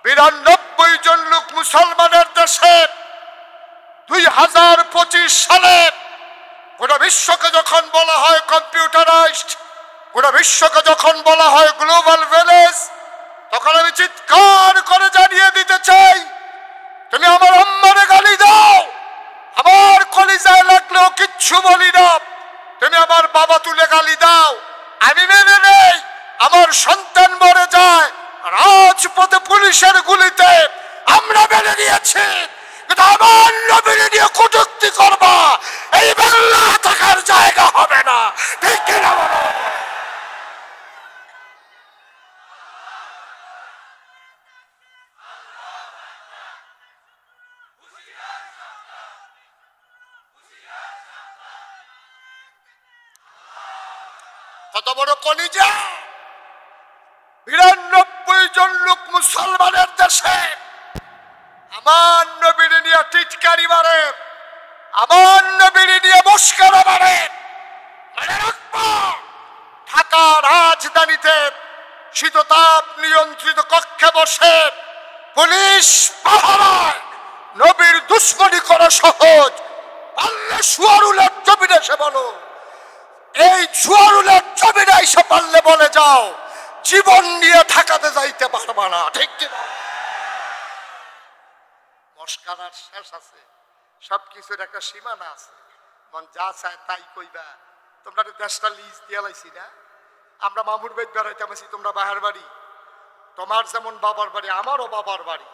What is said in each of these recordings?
92 জন লোক মুসলমানের দেশে 2025 সালে গোটা বিশ্বকে যখন বলা হয় কম্পিউটারাইজড, গোটা বিশ্বকে যখন বলা হয় গ্লোবাল ভিলেজ, তখন আমি চিৎকার করে জানিয়ে দিতে চাই, তুমি আমার আম্মারে গালি দাও, আমার কলিজায় লাগলেও কিচ্ছু বলি না। তুমি আমার বাবা তুলে গালি দাও, আমি মেনে নেই। আমার সন্তান মরে যায় রাজপথে পুলিশের গুলিতে, আমরা মেনে নিয়েছি। কিন্তু আমার নবীর নিয়ে কটূক্তি করবা, এই বাংলা থাকার জায়গা হবে না। ঠিক কিনা বলো? কত বড় কলিজা! 92 জন লোক মুসলমানের দেশে আমার নবীর নিয়ে টিটকারি মারে, আমার নবীর নিয়ে মস্করা মারে। মনে রাখবো, ঢাকা রাজধানীতে শীততাপ নিয়ন্ত্রিত কক্ষে বসে পুলিশ পাহারায় নবীর দুশ্মনী করা সহজ। পারলে সুয়ারুলের জমিনে এসে বলো, এই সুয়ারুলের জমিনে এসে পারলে বলে যাও, জীবন নিয়ে ঢাকাতে যাইতে পারবা না। ঠিক কিনা? মস্করার শেষ আছে, সবকিছুর একটা সীমানা আছে। মন যা চায় তাই কইবা। তোমরা দেশটা লিজ দিয়ে লাইছি না? আমরা মামুর বাড়ি বেড়াইতাম, তোমরা বাহার বাড়ি। তোমার যেমন বাবার বাড়ি, আমারও বাবার বাড়ি।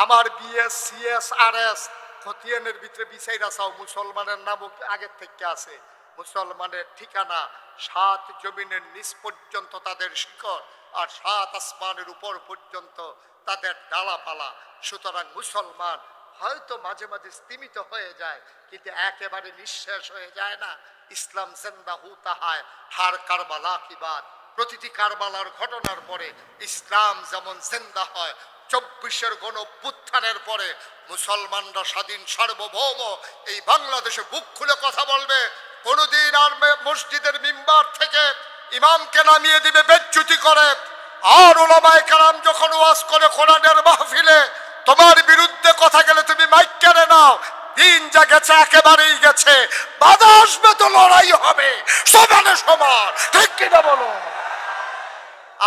আমার বিএস সিএস আর এস খতিয়ানের ভিতরে বিচাইরা চাও, মুসলমানের নামও আগের থেকে আছে। মুসলমানের ঠিকানা 7 জমিনের নিচ পর্যন্ত তাদের শিকড়, আর 7 আসমানের উপর পর্যন্ত তাদের ডালাপালা। সুতরাং মুসলমান হয়তো মাঝে মাঝে স্তিমিত হয়ে যায়, কিন্তু একেবারে নিঃশেষ হয়ে যায় না। ইসলাম জিন্দা হুতা হয় হার কারবালা কি বাত। প্রতিটি কারবালার ঘটনার পরে ইসলাম যেমন জিন্দা হয়, 24-এর গণঅভ্যুত্থানের পরে মুসলমানরা স্বাধীন সার্বভৌম এই বাংলাদেশে বুক খুলে কথা বলবে। কোনদিন আর মসজিদের মিম্বার থেকে ইমামকে নামিয়ে দিবে বেজ্জতি করে। আর ওলামায়ে কেরাম যখন ওয়াজ করে কোরআনের মাহফিলে, তোমার বিরুদ্ধে কথা গেলে তুমি মাইক কেড়ে নাও। দিন যা গেছে একেবারেই গেছে, বাধা আসবে তো লড়াই হবে সমানে সমান। ঠিক কিনা বলো?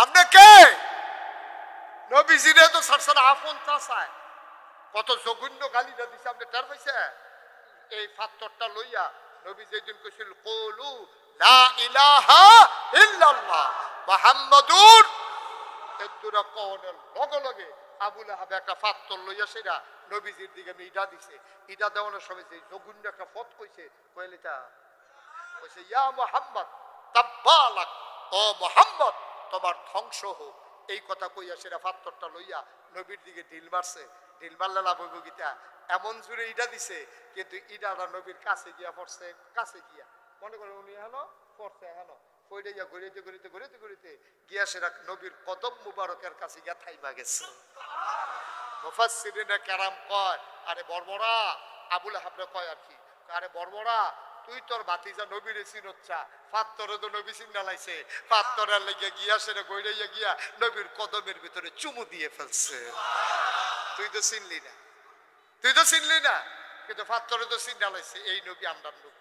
আপনি কে? নবীজিরে তো সারসারা আপন চাচায় কত জঘন্য গালিটা দিছে, আপনি টের পাইছে? এই পাথরটা লইয়া নবী যেদিন কইছিল কুলু লা ইলাহা ইল্লাল্লাহ মুহাম্মাদুর, এদুরা কোনের লগে লগে আবু লাহাব একটা পাথর লইয়া সেটা নবীজির দিকে ইটা দিছে। ইটা দেওয়ানোর সময় যে জঘন্য একটা ফত কইছে, কইলেটা কইছে ইয়া মুহাম্মদ তাব্বালাক, ও মুহাম্মদ তোমার ধ্বংস হোক। এই কথা কইয়া সেটা পাথরটা লইয়া নবীর দিকে ঢিল মারছে। ঢিল মারলে লাভ হইব গীতা, এমন জুড়ে ইটা দিছে, কিন্তু ইটাটা নবীর কাছে গিয়া পড়ছে। কাছে গিয়া মনে করে উনি এখানো পড়ছে, এখানো পড়ে গিয়া ঘুরিতে ঘুরিতে ঘুরিতে ঘুরিতে গিয়া সেটা নবীর কদম মুবারকের কাছে গিয়া থাইমা গেছে। মুফাসসিরিনে কেরাম কয়, আরে বর্বরা, আবুল হাবরে কয় আর কি, আরে বর্বরা তুই তোর ভাতিজা নবীরে চিনচ্ছা, পাত্তরে তো নবী চিন্না লাইছে, পাত্তরের লেগে গিয়া সেটা গইড়াইয়া গিয়া নবীর কদমের ভিতরে চুমু দিয়ে ফেলছে। তুই তো চিনলি না, তুই তো চিনলি না, কিন্তু পাত্তরে তো চিন্না লাইছে। এই নবী আমরার নবী,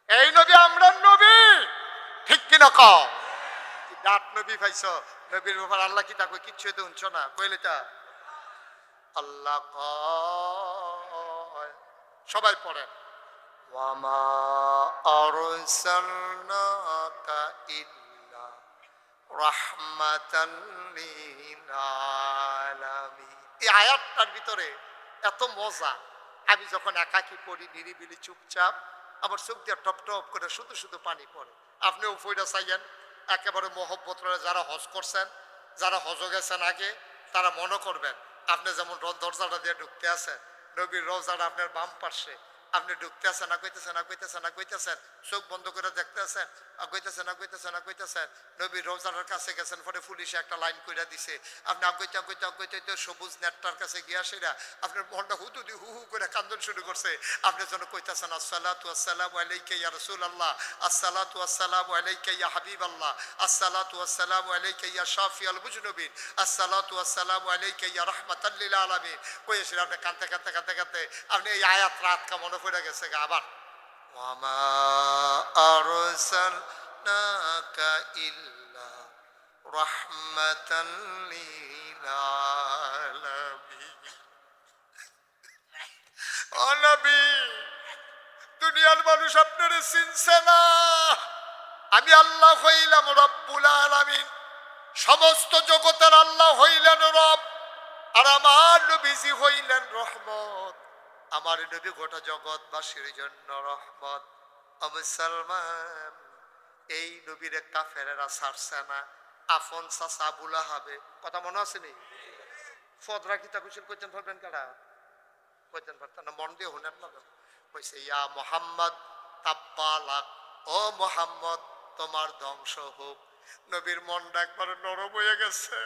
এই নবী আমরার নবী। ঠিক কিনা কও? ডাট নবী পাইছ, নবীর ব্যাপার আল্লাহ কি তা কই? কিচ্ছু তো শুনছ না। কইলে তা আল্লাহ কয়, সবাই পড়েন, ওয়ামা আরসালনাকা ইল্লা রাহমাতান লিল আলামিন। এই আয়াতটার ভিতরে এত মজা। আমি যখন একাকি পড়ি, নিরিবিলি চুপচাপ, আমার চোখ দিয়ে টপ টপ করে শুধু শুধু পানি পড়ে। আপনিও পড়া চাইয়েন একেবারে মহব্বত করে। যারা হজ করছেন, যারা হজ গেছেন আগে, তারা মনে করবেন আপনি যেমন দরজাটা দিয়ে ঢুকতে আছেন, নবীর রওজাটা আপনার বাম পাশে, আপনি ঢুকতেছেন না কইতেছেন না কইতেছেন না কইতেছেন, চোখ বন্ধ করে দেখতেছেন, কইতেছেন না কইতেছেন না কইতেছেন। নবীর রওজার কাছে গেছেন, পরে পুলিশে একটা লাইন কইরা দিছে, আপনি কইতে কইতে কইতে সবুজ নেটটার কাছে গিয়া সেরা আপনার মনটা হুতুদি হু হু করে কান্দন শুরু করছে। আপনি যেন কইতেছেন আসসালাতু আসসালামু আলাইকা ইয়া রাসূলুল্লাহ, আসসালাতু আসসালামু আলাইকা ইয়া হাবিবাল্লাহ, আসসালাতু আসসালামু আলাইকা ইয়া শাফিয়াল মুজনুবিন, আসসালাতু আসসালামু আলাইকা ইয়া রাহমাতাল লিল আলামিন। কইয়া সেরা আপনি কাঁদতে কাঁদতে কাঁদতে কাঁদতে আপনি এই আয়াত রাত কা মনে পড়ে গেছে আবার, ওয়ামা আরসালনাকা ইল্লা রাহমাতাল লিল আলামিন। ও নবী, দুনিয়ার মানুষ আপনারে চিনছে না, আমি আল্লাহ হইলাম রব্বুল আলামিন, সমস্ত জগতের আল্লাহ হইলেন রব, আর আমার নবীজি হইলেন রহমত। আমার নবী গোটা জগৎবাসীর জন্য রহমত। মুসলমান, এই নবীর কাফেরেরা ছাড়ছে না। আফন চাচা আবু লাহাবে, কথা মনে আছে নি? ফদরা কিতা কুশল কইতেন পারবেন কারা? কইতেন পারতেন না, মন দিয়ে শুনেন না। কইছে ইয়া মুহাম্মদ তাব্বালাক, ও মুহাম্মদ তোমার ধ্বংস হোক। নবীর মনটা একবার নরম হয়ে গেছে।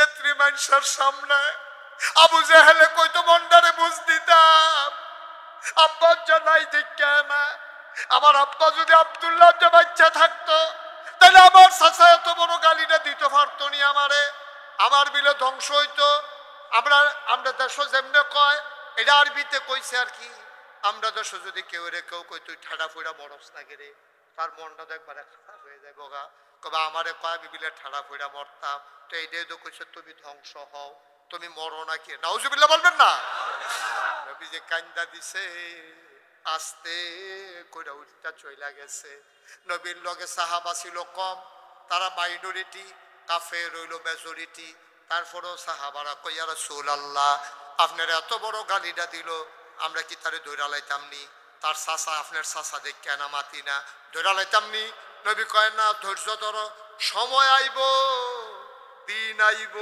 এত্রি মানুষের সামনে আবু জেহেলে কইতো মন্ডারে বুঝ দিতাম, আব্বা জানাই দেখা না। আমার আব্বা যদি আব্দুল্লাহ যে বাচ্চা থাকতো, তাহলে আমার চাচা এত বড় গালিটা দিতে পারতো নি আমারে, আমার বিলে ধ্বংস হইতো। আমরা দেশ যেমনে কয়, এটা আরবিতে কইছে আর কি, আমরা দেশ যদি কেউ রে কেউ কই তুই ঠাডা ফুড়া মরস না রে, তার মনটা তো একবারে খারাপ হয়ে যায় বোগা। কবে আমারে কয় আমি বিলে ঠাডা ফুড়া মরতাম, তো এইটাই তো কইছে তুমি ধ্বংস হও, তুমি মরো নাকি। নাউজুবিল্লাহ বলবেন না? নবী যে কান্দা দিছে, আস্তে কইরা উল্টা চইলা গেছে। নবীর লগে সাহাবা ছিল কম, তারা মাইনরিটি, কাফের রইল মেজরিটি। তারপরেও সাহাবারা কই ইয়া রাসূলুল্লাহ, আপনার এত বড় গালিটা দিল, আমরা কি তারে দৌড়া লাইতাম নি? তার চাচা আপনার চাচা দেখে না মাতি না, দৌড়া লাইতাম নি? নবী কয় না, ধৈর্য ধরো, সময় আইব, দিন আইব।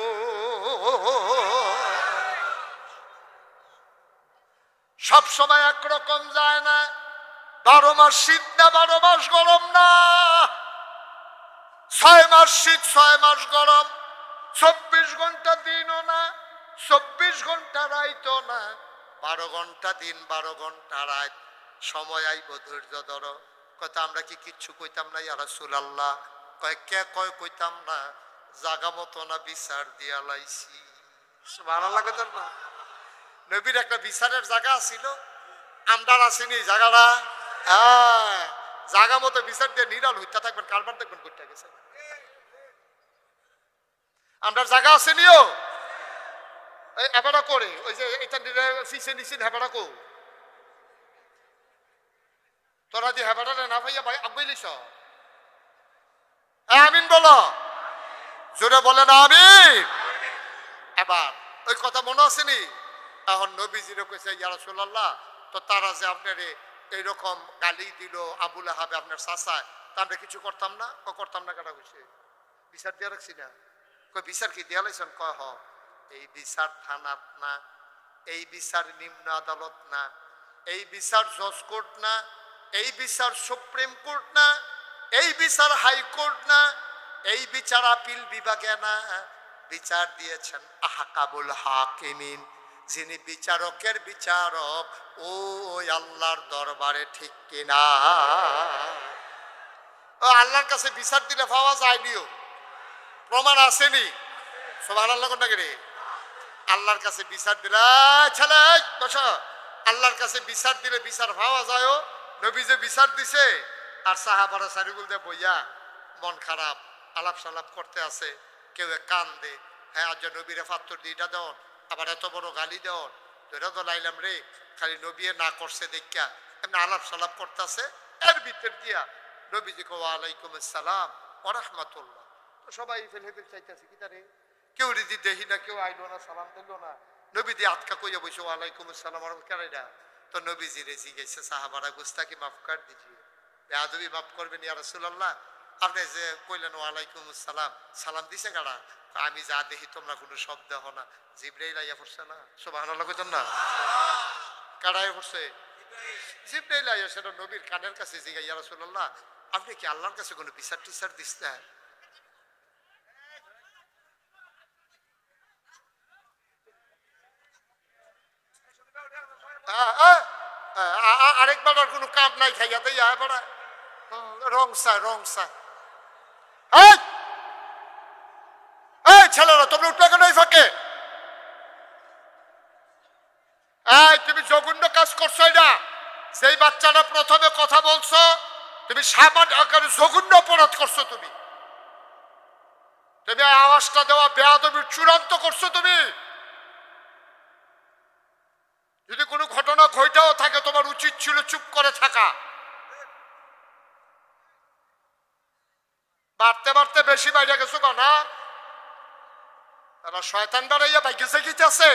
সব সময় একরকম যায় না। 12 মাস শীত না, 12 মাস গরম না, 6 মাস শীত 6 মাস গরম, 24 ঘন্টা দিনও না, 24 ঘন্টা রাইতো না, 12 ঘন্টা দিন 12 ঘন্টা রাত। সময় আইব, ধৈর্য ধরো। কথা আমরা কি কিচ্ছু কইতাম না ইয়া রাসূলুল্লাহ? কয় কে কয় কইতাম না, জাগা মতো না বিচার দিয়া লাইছি। সুবহানাল্লাহ কইতাম না? নবীর একটা বিচারের জায়গা ছিল, আমরা আসিনি জায়গাটা। হ্যাঁ, জায়গা মতো বিচার দিয়ে নিরাল হইতে থাকবেন, কারবার দেখবেন করতে গেছে। আমরা জায়গা আসেনিও হেবাটা করে, ওই যে এটা ফিসে নিছেন হেবাটা কো, তোরা যে হেবাটা না ভাইয়া ভাই আব্বাইলিস। আমিন বলো, জোরে বলে না আমিন। এবার ওই কথা মনে আসেনি? এখন নবীজিরে কইছে ইয়া রাসূলুল্লাহ, তো তারা যে আপনারে এইরকম গালি দিল, আবু লাহাবে আপনার চাচায়, তা আমরা কিছু করতাম না? করতাম না কাটা কইছে, বিচার দিয়া রাখছি না। কই বিচার কি দিয়া লাইছেন? কয় হ, এই বিচার থানাত না, এই বিচার নিম্ন আদালত না, এই বিচার জজ কোর্ট না, এই বিচার সুপ্রিম কোর্ট না, এই বিচার হাইকোর্ট না, এই বিচার আপিল বিভাগে না, বিচার দিয়েছেন আহকামুল হাকিমিন, যিনি বিচারকের বিচারক, ও আল্লাহর দরবারে, ঠিক কিনা? ও আল্লাহর কাছে বিচার দিলে পাওয়া যায়নিও, প্রমাণ আসেনি। সুবহানাল্লাহ কোনটা রে? আল্লাহর কাছে বিচার দিলে ছেলে বসো, আল্লাহর কাছে বিচার দিলে বিচার পাওয়া যায়ও। নবী যে বিচার দিছে, আর সাহাবারা সারিগুল দিয়ে বইয়া মন খারাপ আলাপ সালাপ করতে আছে, কেউ কান্দে, হ্যাঁ আজ নবীরে ফাত্তর দিটা দেন, আবার এত বড় গালি দেন, ধরে তো লাইলাম রে, খালি নবী না করছে দেখা এমনি আলাপ সালাপ করতেছে। এর ভিতর দিয়া নবীজি কো ওয়ালাইকুম আসসালাম ওয়া রাহমাতুল্লাহ। তো সবাই ফেলে চাইতেছে কি তারে, কেউ রিদি দেখি না, কেউ আইলো না, সালাম দিল না। নবী দিয়ে আটকা কইয়া বসে ওয়ালাইকুম আসসালাম কেনা। তো নবীজি রেজি গেছে, সাহাবারা গুস্তাকি মাফ কর দিজিয়ে, বেয়াদবি মাফ করবেন ইয়া রাসূলুল্লাহ। আপনি যে কইলেন ওয়ালাইকুম আসসালাম, সালাম দিছে কারা? আমি যা দেখি তোমরা কোনো শব্দ হো না, জিবরাইল আইয়া পড়ছে না। সুবহানাল্লাহ কইতেন না? কারা আইয়া পড়ছে? জিবরাইল আইয়া সেটা নবীর কানের কাছে জিজ্ঞাসা, ইয়া রাসূলুল্লাহ আপনি কি আল্লাহর কাছে কোনো বিচার টিচার দিচ্ছেন? আরেকবার কোনো কাম নাই খাইয়া দেয়া বড় রংসা রংসা। এই ছেলেরা তোমরা উঠবে কেন এই ফাঁকে? এই তুমি জঘন্য কাজ করছো না। যেই বাচ্চাটা প্রথমে কথা বলছো তুমি সামান্য আকারে জঘন্য অপরাধ করছো। তুমি তুমি আওয়াজটা দেওয়া বেয়াদবির চূড়ান্ত করছো। তুমি যদি কোনো ঘটনা ঘটাও থাকে তোমার উচিত ছিল চুপ করে থাকা। বাড়তে বাড়তে বেশি বাইরে গেছো না? তারা শয়তান বাড়াইয়া বাইকে গেছে।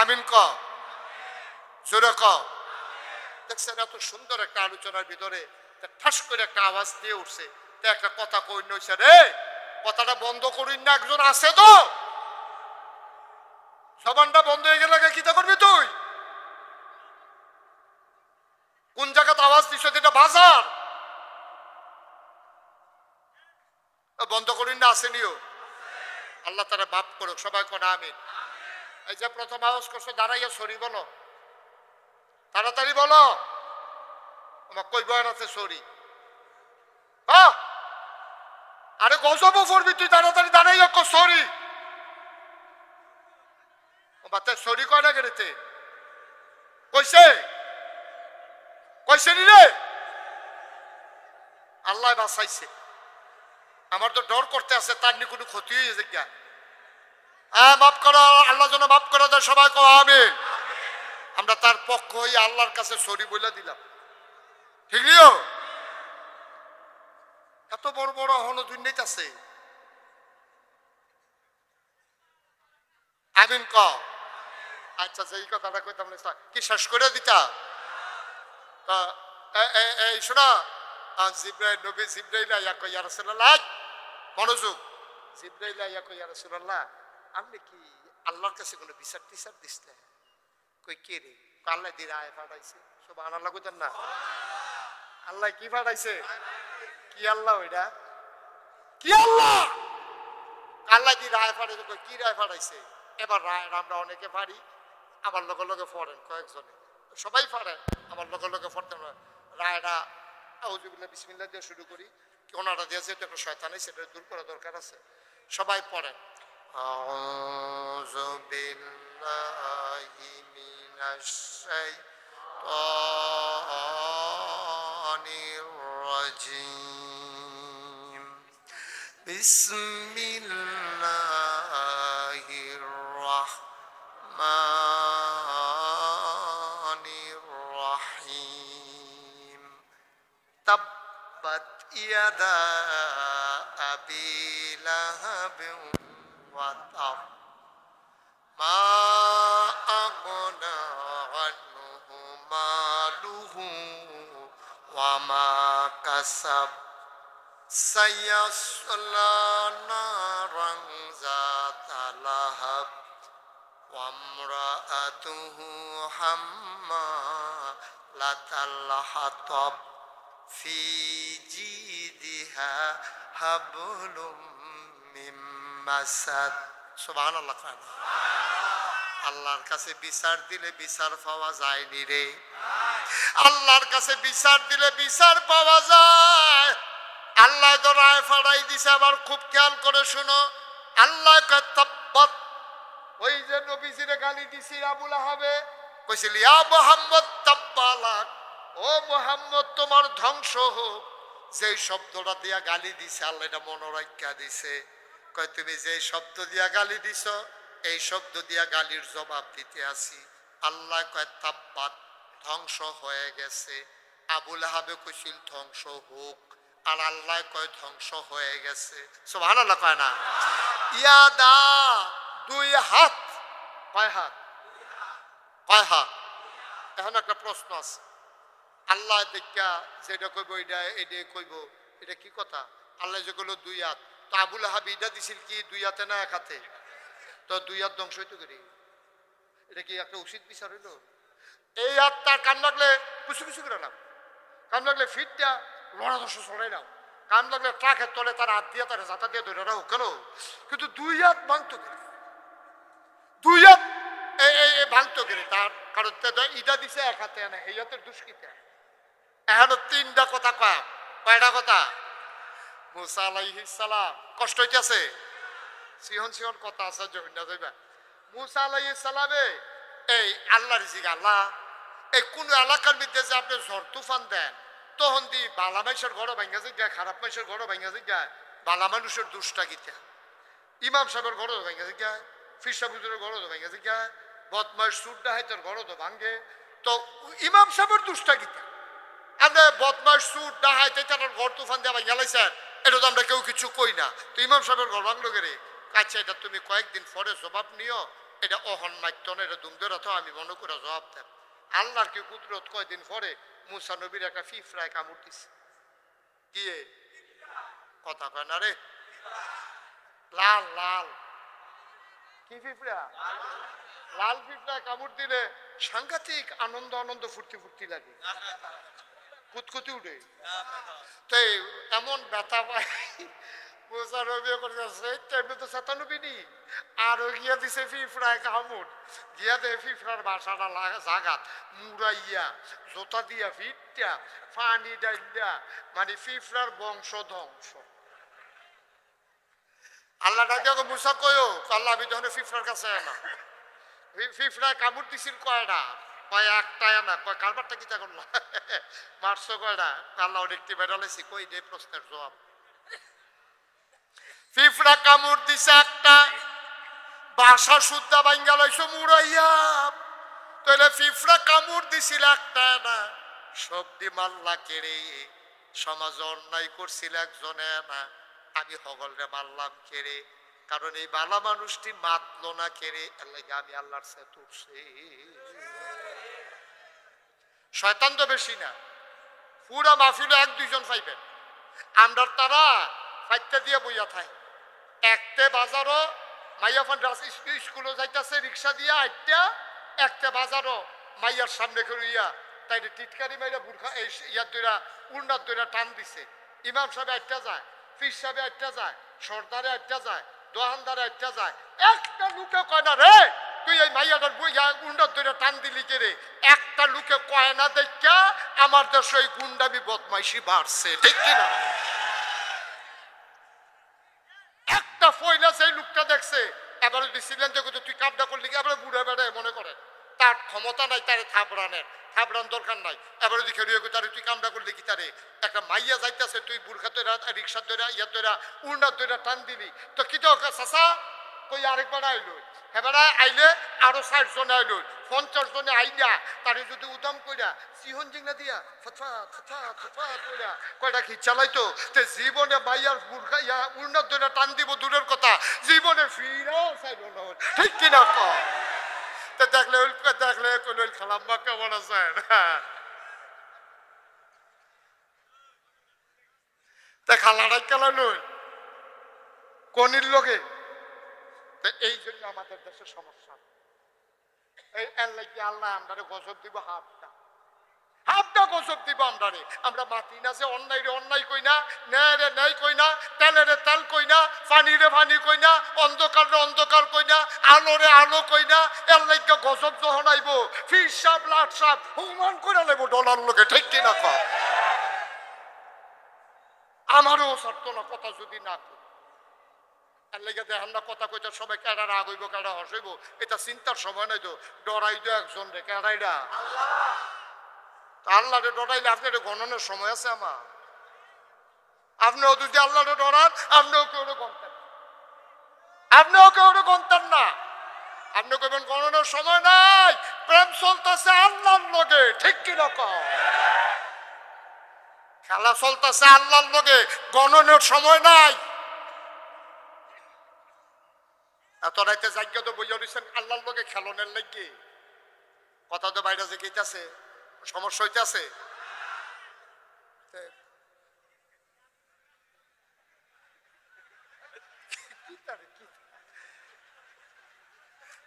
আমিন ক জোরে ক। দেখছেন এত সুন্দর একটা আলোচনার ভিতরে ঠাস করে একটা আওয়াজ দিয়ে উঠছে। একটা কথা কই নইছে রে, কথাটা বন্ধ করিন না, একজন আছে তো। জবানটা বন্ধ হয়ে গেলে কিতা করবি তুই? কোন জায়গাতে আওয়াজ দিছ? এটা বাজার। বন্ধ করিন না, আসেনিও। আল্লাহ তারা মাফ করুক। সবাই কোনা আমিন। এই যে প্রথম আওয়াজ করছো দাঁড়াইয়া সরি বলো, তাড়াতাড়ি বলো। আমার কই বয়ান আছে সরি। আরে গজবও পড়বি তুই, তাড়াতাড়ি দাঁড়াইয়া কো সরি। সরি কয় না গেড়েতে কইছে কইছে নি রে? আল্লাহ বাঁচাইছে। আমার তো ডর করতে আছে তার নি কোনো ক্ষতি হয়ে যায়। মাফ করো, আল্লাহ যেন মাফ করে দেয়। সবাই কো আমিন। আমরা তার পক্ষ হয়ে আল্লাহর কাছে সরি বলে দিলাম। ঠিক নিও। এত বড় বড় হন দুর্নীতি আছে। আমিন ক। আচ্ছা এই কথাটা কইতাম কি শেষ করে দিতা? এই শোনা, জিবরাইল নবী জিবরাইল আইয়া কই ইয়া রাসূলুল্লাহ, মনোযোগ। জিবরাইল আইয়া কই ইয়া রাসূলুল্লাহ আপনি কি আল্লাহর কাছে কোনো বিচার টিচার দিচ্ছেন? কই কে রে? আল্লাহ দিয়ে রায় ফাটাইছে। সুবহানাল্লাহ কইতেন না? আল্লাহ কি ফাটাইছে? কি আল্লাহ ওইটা? কি আল্লাহ? আল্লাহ দিয়ে রায় ফাটাইছে। কই কি রায় ফাটাইছে? এবার রায় আমরা অনেকে পারি, আমার লগে লগে ফরেন কয়েকজনে, সবাই পারেন, আমার লগে লগে ফরতেন। রায়টা আউযুবিল্লাহ বিসমিল্লাহ দিয়ে শুরু করি। ওনারা দিয়েছে এটা একটা শয়তানি, সেটা দূর করা দরকার আছে। সবাই পড়েন আউযু বিল্লাহি মিনাশ শাইতানির রাজিম। বিসমিল্লাহির রাহমানির রাহিম। তাব্বাত ইয়াদা আবি লাহাবিন ওয়া তাব মা আগনা আনহু মালুহু ওয়া মা কাসাব সায়াসলা নারান যাতা লাহাব ওয়া ইমরাআতুহু হাম্মালাতাল হাতাব ফি জিদিহা হাবলুম মিন মাসাদ। সুবহানাল্লাহ। আল্লাহর কাছে বিচার দিলে বিচার পাওয়া যায়নি রে। আল্লাহর কাছে বিচার দিলে বিচার পাওয়া যায়। আল্লাহ তো রায় ফাড়াই দিছে। আবার খুব খেয়াল করে শুনো, আল্লাহ তাব্বাত, ওই যে নবীজিরে গালি দিছি আবু লাহাবে, কইছিল ইয়া মুহাম্মদ তাব্বালাক, ও মুহাম্মদ তোমার ধ্বংস হোক। যে শব্দটা দিয়া গালি দিছে আল্লাহ এটা মনে রাখিয়া দিছে। কয় তুমি যে শব্দ দিয়া গালি দিছ এই শব্দ দিয়া গালির জবাব দিতে আসি। আল্লাহ কয় তাব্বাত, ধ্বংস হয়ে গেছে। আবু লাহাবে কইছিল ধ্বংস হোক, আর আল্লাহ কয় ধ্বংস হয়ে গেছে। সুবহানাল্লাহ কয় না? ইয়াদা, দুই হাত। কয় হাত? কয় হাত? এখন একটা প্রশ্ন আছে। আল্লাহ দেখা যেটা কইব এটা এটা কইব, এটা কি কথা? আল্লাহ যে কইল দুই হাত, তো আবু লাহাব এটা দিছিল কি দুই হাতে না এক হাতে? তো দুই হাত ধ্বংস হইতো করি। এটা কি একটা উচিত বিচার হইল? এই আর তার কান লাগলে কুচু কুচু করে নাও, কান লাগলে ফিটটা লড়া দশ চড়াই নাও, কান লাগলে ট্রাকের তলে তার হাত দিয়ে তার জাতা দিয়ে ধরে রাখো কেন? কিন্তু দুই হাত ভাঙতো গেলে, দুই হাত ভাঙতো গেলে তার কারণ ইটা দিছে এক হাতে আনে, এই হাতের দুষ্কৃতা। এখন তিনটা কথা কয়, কয়টা কথা? মুসা আলাইহিস সালাম কষ্ট হইতেছে, সিহন সিহন কথা আছে জমিনা যাইবা। মুসা আলাইহিস সালামে এই আল্লাহর জিগা, আল্লাহ এই কোন এলাকার মধ্যে যে আপনি ঝড় তুফান দেন তখন দি বালা মানুষের ঘর ভাঙ্গা যায়, খারাপ মানুষের ঘর ভাঙ্গা যায়, বালা মানুষের দুষ্টা গীতা, ইমাম সাহেবের ঘর ভাঙ্গা যায়, ফিরসা বুজুরের ঘর ভাঙ্গা যায়, বদমাস সুর ডাহাইতের ঘর তো ভাঙ্গে। তো ইমাম সাহেবের দুষ্টা গীতা আমরা বদমাস সুর ডাহাইতে তার ঘর তুফান দেওয়া গেলাইছেন, এটা তো আমরা কেউ কিছু কই না। তো ইমাম সাহেবের ঘর ভাঙলো গেলে কাছে, এটা তুমি কয়েকদিন পরে জবাব নিও, এটা অহন মাত্য না, এটা দুমদের তো আমি মনে করে জবাব দেব। আল্লাহর কি কুদরত, কয়দিন পরে মুসা নবীর একটা ফিফরায় কামড় দিছে, গিয়ে কথা কয় না রে, লাল লাল কি ফিফরা, লাল ফিফরায় কামড় দিলে সাংঘাতিক আনন্দ আনন্দ ফুর্তি ফুর্তি লাগে, কুতকুতি উঠে। তো এমন ব্যথা পায় মুসা নবী তো সাতানবী নি, আর গিয়া দিছে ফিফরায় কামড়, গিয়া দে ফিফরার বাসাটা জাগাত মুড়াইয়া জোতা দিয়া ফিটটা পানি ডাইয়া, মানে ফিফরার বংশ ধ্বংস। আল্লাহ ডাকে মুসা কয়ো, আল্লাহ আমি যখন ফিফরার কাছে না, ফিফরায় কামড় দিছিল কয়টা, কয় একটা না, কয় কারবারটা কি তা করলাম মারছো কয়টা, আল্লাহ দেখতে বেড়ালেছি, কই দে প্রশ্নের জবাব। ফিফরা কামড় দিছে একটা, বাসা শুদ্ধা ভাঙ্গা লাইছো মুড়াইয়া, তাহলে ফিফরা কামড় দিছিল একটা না, সবদি মাল্লা কেড়ে, সমাজ অন্যায় করছিল একজনে না, আমি হগলরে মারলাম কেড়ে, কারণ এই বালা মানুষটি মাতলো না কেড়ে, এর লাগে আমি আল্লাহর সাথে তুলছি। শয়তান তো বেশি না, পুরা মাহফিলে এক দুইজন পাইবেন, আমরা তারা ফাইটটা দিয়ে বইয়া থাই, একতে বাজারও মাইয়া ফান স্কুলে যাইতেছে রিক্সা দিয়ে আইটা, একটা বাজারও মাইয়ার সামনে করিয়া তাই টিটকারি মাইরা বুর্খা এই ইয়ার দইরা উন্নার দইরা টান দিছে, ইমাম সাহেব আটটা যায়, ফির সাহেব আটটা যায়, সর্দারে আটটা যায়, দোহানদারে আটটা যায়, একটা লোকে কয় না রে তুই এই মাইয়াটার উন্নার দইরা টান দিলি কে রে, একটা লোকে কয় না দেখা আমার দেশে এই গুন্ডামি বদমাইশি বাড়ছে, ঠিক কিনা? একটা ফয়লা সেই লোকটা দেখছে, এবারে দিছিলেন যে তুই কামটা করলি, এবারে বুড়ে বেড়ে মনে করে তার ক্ষমতা নাই তারে থাপড়ানের, থাপড়ান দরকার নাই, এবারে দিকে তারে তুই কামটা করলি কি, তারে একটা মাইয়া যাইতেছে তুই বুর্খা তৈরা রিক্সা তৈরা ইয়া তৈরা উন্নার তৈরা টান দিলি, তো কি তো চাষা কই আরেকবার আইলো, এবারে আইলে আরো 60 জন আইলো, 50 জনে আইলা তারে যদি উদাম কইরা সিহন জিংনা দিয়া ফথা ফথা ফথা কইরা কয়টা কি চালাইতো, তে জীবনে মাইয়ার বুর্খা ইয়া উন্নার তৈরা টান দিব দূরের কথা, জীবনে ফিরাও চাইলো না, ঠিক কিনা কয়? দেখলে দেখলে কইল খালাম্মা কেমন আছেন, তা খালাটাই খেলানো কনির লোকে। এই জন্য আমাদের দেশের সমস্যা, এই আল্লাহ আমরা গজব দিব, হাফটা হাফটা গজব দিব আমরারে, আমরা মাতি না যে অন্যায় রে অন্যায় কই না, ন্যায় রে ন্যায় কই না, তেলে রে তেল কই না, পানি রে পানি কই না, অন্ধকার রে অন্ধকার কই না, আলো রে আলো কই না, এর লাগে গজব যখন আইব ফির সাপ লাট সাপ হুমান করে নেব ডলার লোকে, ঠিক কিনা কয়? আমারও সত্য না কথা যদি না কই, এর লাগে দেখেন না কথা কইতে সবাই কেডা রাগ হইব কেডা হসইব, এটা চিন্তার সময় নাই তো, ডরাই দো একজন রে, কেডাইডা আল্লাহরে ডরাইলে আপনার গণনের সময় আছে আমার, আপনিও যদি আল্লাহরে ডরান আপনিও কেউ গণতেন, আপনিও কেউ গণতেন না, আপনি কইবেন গণনের সময় নাই, প্রেম চলতেছে আল্লাহর লগে, ঠিক কিনা কয়? খেলা চলতেছে আল্লাহর লগে, গণনের সময় নাই। এত রাইতে জায়গা তো বইয়া রয়েছেন আল্লাহর লগে খেলনের লাগে, কথা তো বাইরে যে গেইতেছে, সমস্যা হইতেছে।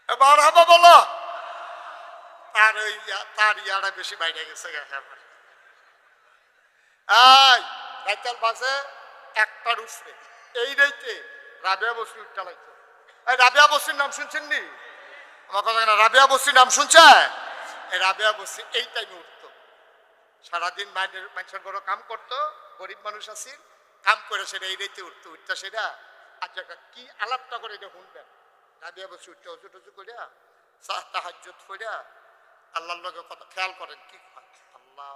এবার হাবা বলো তার ইয়ারা বেশি বাইরে গেছে। রাইতাল বাজে একটার উঠছে, এই রাইতে রাবেয়া বসরি উঠতে লাগছে। রাবেয়া বসরির নাম শুনছেন নি? আমার কথা না, রাবেয়া বসরির নাম শুনছে? এই রাবেয়া বসরি এই টাইমে উঠতো, সারাদিন মানুষের বড় কাম করতো, গরিব মানুষ আছি, কাম করে সেটা এই রাইতে উঠতো। উঠতা সেটা আচ্ছা কি আলাপটা করে এটা শুনবেন। রাবেয়া বসরি উঠতে অজু টজু করিয়া তাহাজ্জুদ করিয়া আল্লাহর লগে কথা খেয়াল করেন কি আল্লাহ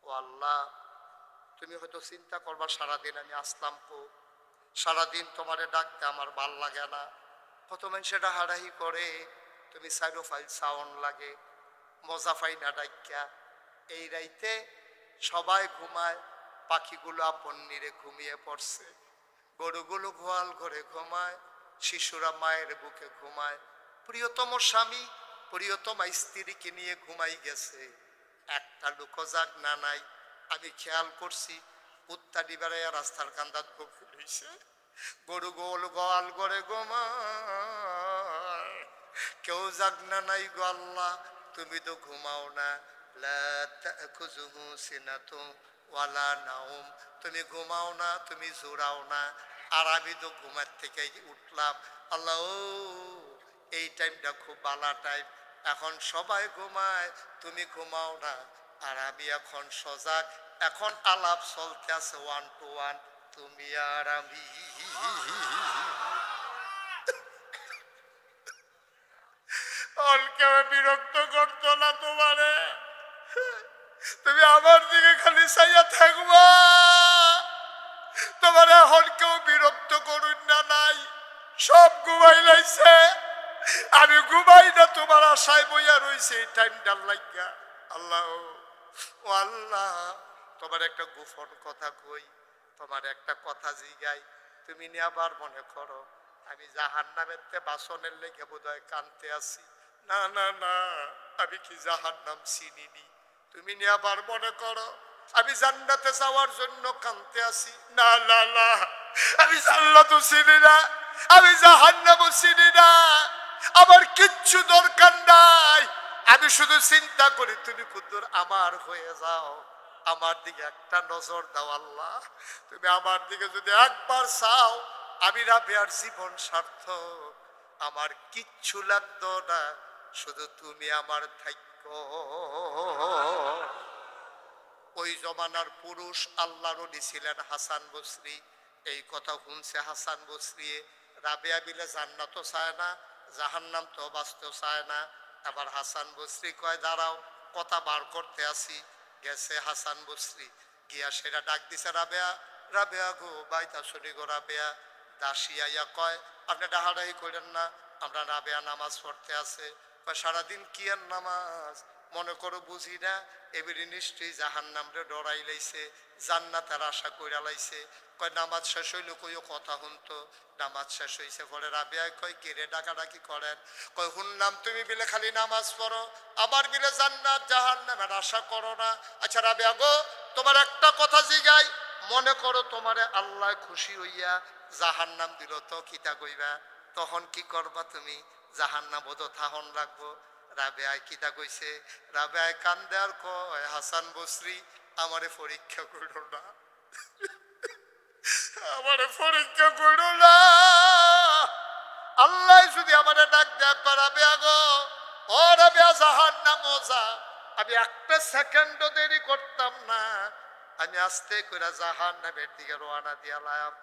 ও আল্লাহ, তুমি হয়তো চিন্তা করবা সারাদিন আমি আসলাম কো, সারাদিন তোমারে ডাকতে আমার ভাল লাগে না, কত মানুষে ডাহাডাহি করে, তুমি সাইডো ফাইল সাউন্ড লাগে, মজা পাই না ডাক্যা। এই রাইতে সবাই ঘুমায়, পাখিগুলো আপন নিরে ঘুমিয়ে পড়ছে, গরুগুলো গোয়াল ঘরে ঘুমায়, শিশুরা মায়ের বুকে ঘুমায়, প্রিয়তম স্বামী প্রিয়তমা স্ত্রীকে নিয়ে ঘুমাই গেছে, একটা লোকও জাগ না নাই। আমি খেয়াল করছি উত্তাডি বেড়াইয়া রাস্তার কান্দাত বকে রইছে, গরু গোল গোয়াল ঘরে ঘুমায়, কেউ জাগ না নাই গো আল্লাহ, তুমি তো ঘুমাও না, লা তাখুযুহু সিনাতুন ওয়ালা নাওম, তুমি ঘুমাও না, তুমি জোরাও না, আর আমি তো ঘুমার থেকে উঠলাম। আল্লাহ ও এই টাইমটা খুব বালা টাইম, এখন সবাই ঘুমায়, তুমি ঘুমাও না, আর আমি এখন সজাগ, এখন আলাপ চলতে আছে 1 to 1 তুমি আর আমি। কেউ বিরক্ত করতো না তোমারে, তুমি আমার দিকে খালি চাইয়া থাকবা, তোমার এখন কেউ বিরক্ত করুন না নাই, সব ঘুমাই লাইছে, আমি ঘুমাই না তোমার আশায় বইয়া রইছে এই টাইমটা লাগিয়া। আল্লাহ ও আল্লাহ, তোমার একটা গোপন কথা কই, তোমার একটা কথা জিগাই, তুমি নিয়ে আবার মনে করো আমি জাহান্নামের বাসনের লেগে বোধহয় কানতে আসি। না না না, আমি কি জাহান্নাম চিনিনি, তুমি নিয়ে আবার মনে করো আমি জান্নাতে যাওয়ার জন্য কানতে আসি। না না না, আমি জান্নাতও চিনি না, আমি জাহান্নামও চিনি না, আমার কিচ্ছু দরকার নাই, আমি শুধু চিন্তা করি তুমি কুদ্দুর আমার হয়ে যাও, আমার দিকে একটা নজর দাও আল্লাহ, তুমি আমার দিকে যদি একবার চাও, আমি রাবেয়ার জীবন সার্থক, আমার কিচ্ছু লাগতো না, শুধু তুমি আমার থাইকো। ওই জমানার পুরুষ আল্লাহর ওলি ছিলেন হাসান বসরি, এই কথা শুনছে হাসান বসরি, রাবেয়া বিলে জান্নাতও চায় না, জাহান্নাম তো বাঁচতেও চায় না। আবার হাসান বসরি কয় দাঁড়াও, কথা বার করতে আসি। গেছে হাসান বসরি, গিয়া সেটা ডাক দিছে রাবেয়া, রাবেয়া গো বাইতা শুনি গো রাবেয়া। দাসী আইয়া কয় আপনি ডাহাডাহি করেন না, আমরা রাবেয়া নামাজ পড়তে আছে। কয় সারাদিন কি আর নামাজ, মনে করো বুঝি না, এবারে নিশ্চয়ই জাহান্নাম রে ডরাই লাইছে, জান্নাতের আশা কইরা লাইছে। কয় নামাজ শেষ হইল, কইও কথা শুনতো, নামাজ শেষ হইছে। পরে রাবেয়া কয় কে রে ডাকাডাকি করেন? কয় শুনলাম তুমি বিলে খালি নামাজ পড়ো, আবার বিলে জান্নাত জাহান্নামের আশা করো না। আচ্ছা রাবেয়া গো, তোমার একটা কথা জিগাই, মনে করো তোমারে আল্লাহ খুশি হইয়া জাহান্নাম দিল, তো কিতা কইবা, তখন কি করবা তুমি? জাহান্নাম বোধ থাহন রাখবো। রাবেয়ায় কিতা কইছে, রাবেয়ায় কান্দে আর কয় হাসান বসরি আমারে পরীক্ষা করো না, আমারে পরীক্ষা করো না, আল্লাহ যদি আমারে ডাক দেয়া রাবেয়া গো, ও রাবেয়া জাহান্নাম যা, আমি একটা সেকেন্ডও দেরি করতাম না, আমি আস্তে করে জাহান্নামের দিকে রওনা দিয়ালাম।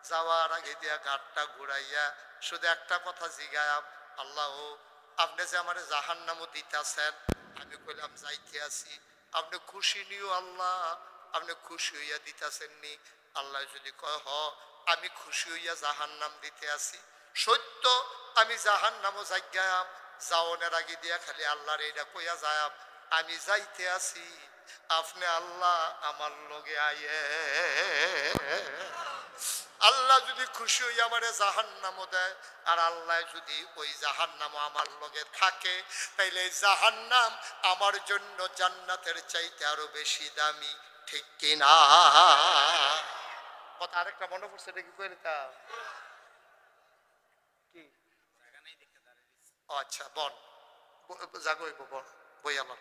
যাওয়ার আগে দিয়া ঘাটটা ঘুরাইয়া শুধু একটা কথা জিগায়াম, আল্লাহ আপনি যে আমার জাহান্নামও দিতেছেন, আমি কইলাম যাইতে আছি, আপনি খুশি নিও আল্লাহ, আপনি খুশি হইয়া দিতেছেন নি? আল্লাহ যদি কয় হ আমি খুশি হইয়া জাহান্নাম দিতে আছি, সত্য আমি জাহান্নামও যাইগায়াম, যাওনের আগে দিয়া খালি আল্লাহর এইটা কইয়া যায়াম আমি যাইতে আছি, আপনি আল্লাহ আমার লগে আইয়ে। আল্লাহ যদি খুশি হই আমারে জাহান্নামও দেয়, আর আল্লাহ যদি ওই জাহান্নামও আমার লগে থাকে, তাইলে জাহান্নাম আমার জন্য জান্নাতের চাইতে আরো বেশি দামি, ঠিক কিনা? কথা আরেকটা মনে পড়ছে, এটা কি কইতাম কি? আচ্ছা বল, জাগইব বল, বইয়ালাম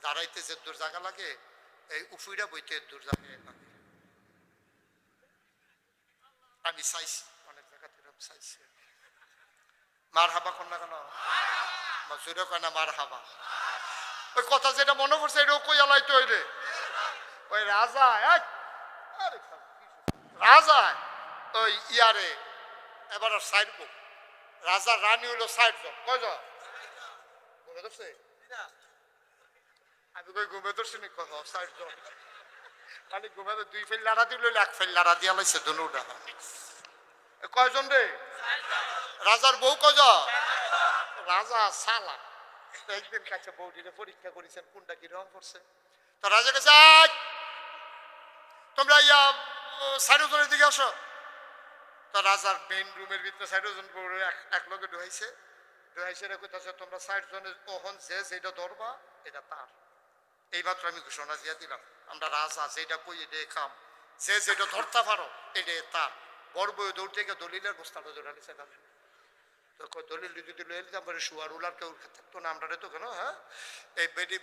দাঁড়াইতে যে দূর জায়গা লাগে এই উফুইরা বইতে দূর জায়গায় লাগে। আমি চাইছি অনেক জায়গাতে চাইছি। মার হাবা কন্যা কেন জোরে কয় না মার হাবা? ওই কথা যেটা মনে পড়ছে এটাও কই আলাই তো রে। ওই রাজা রাজা ওই ইয়ারে এবার সাইড বুক রাজা রানী হইলো 60 জন। কয়জন ঘুমে ধরছে? আমি কই ঘুমে ধরছি নি? 60 জন। মানে ঘুমে 2 ফেল লাড়া দিল 1 ফেল লাড়া দিয়া লাইছে দুনুটা। কয়জন রে? রাজার বউ কয়জন? রাজা সালা একদিন কাছে বউটিরে পরীক্ষা করেছেন কোনটা কি রং করছে। তো রাজা কাছে তোমরা ইয়া 60 জনের দিকে আসো। তো রাজার মেইন রুমের ভিতরে 60 জন বউ এক লগে ঢুকাইছে। ঢুকাইছে রে কইতাছে তোমরা 60 জনের কখন যে যেটা ধরবা এটা তার। এইমাত্র আমি ঘোষণা দিয়ে দিলাম আমরা রাজা যেটা কই এটা খাম, যে যেটা ধরতে পারো এটা তার। বড় বউ দৌড় থেকে দলিলের বস্তাটা ধরে নিছে। দলিল যদি লয়ে নিতাম পরে শুয়ার উলার কেউ থাকতো না আমরা তো কেন। হ্যাঁ এই বেডি